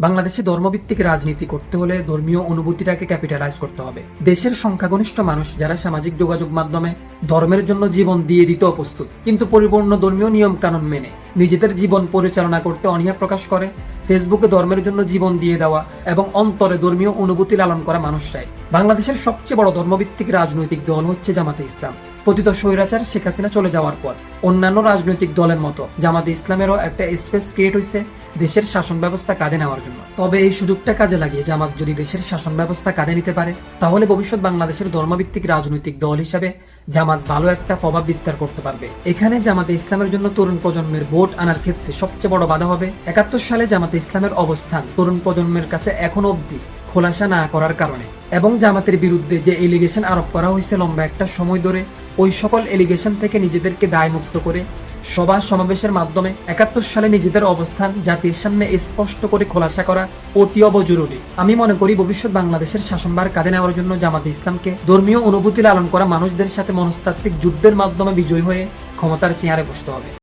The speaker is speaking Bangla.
বাংলাদেশে ধর্মভিত্তিক রাজনীতি করতে হলে ধর্মীয় অনুভূতিটাকে ক্যাপিটালাইজ করতে হবে। দেশের সংখ্যাগরিষ্ঠ মানুষ যারা সামাজিক যোগাযোগ মাধ্যমে ধর্মের জন্য জীবন দিয়ে দিতেও প্রস্তুত, কিন্তু পরিপূর্ণ ধর্মীয় নিয়ম কানুন মেনে নিজেদের জীবন পরিচালনা করতে অনীহা প্রকাশ করে ফেসবুকে ধর্মের জন্য জীবন দিয়ে দেওয়া এবং অন্তরে ধর্মীয় অনুভূতি লালন করা মানুষরাই। বাংলাদেশের সবচেয়ে বড় ধর্মভিত্তিক রাজনৈতিক দল হচ্ছে জামাতে ইসলাম। পতিত স্বৈরাচার শেখ হাসিনা চলে যাওয়ার পর অন্যান্য রাজনৈতিক দলের মতো জামাতে ইসলামেরও একটা স্পেস ক্রিয়েট হয়েছে দেশের শাসন ব্যবস্থা কাঁধে নেওয়ার জন্য। তবে এই সুযোগটা কাজে লাগিয়ে জামাত যদি দেশের শাসন ব্যবস্থা কাঁধে নিতে পারে, তাহলে ভবিষ্যৎ বাংলাদেশের ধর্মভিত্তিক রাজনৈতিক দল হিসাবে জামাত ভালো একটা প্রভাব বিস্তার করতে পারবে। এখানে জামাতে ইসলামের জন্য তরুণ প্রজন্মের ভোট আনার ক্ষেত্রে সবচেয়ে বড় বাধা হবে ৭১ সালে জামাতে ইসলামের অবস্থান তরুণ প্রজন্মের কাছে এখনো অবধি খোলাসা না করার কারণে, এবং জামাতের বিরুদ্ধে যে এলিগেশন আরোপ করা হয়েছে লম্বা একটা সময় ধরে, ওই সকল এলিগেশন থেকে নিজেদেরকে দায়মুক্ত করে সভা সমাবেশের মাধ্যমে ৭১ সালে নিজেদের অবস্থান জাতির সামনে স্পষ্ট করে খোলাসা করা অতীব জরুরি। আমি মনে করি ভবিষ্যৎ বাংলাদেশের শাসনভার কাঁধে নেওয়ার জন্য জামাতে ইসলামকে ধর্মীয় অনুভূতি লালন করা মানুষদের সাথে মনস্তাত্ত্বিক যুদ্ধের মাধ্যমে বিজয়ী হয়ে ক্ষমতার চেয়ারে বসতে হবে।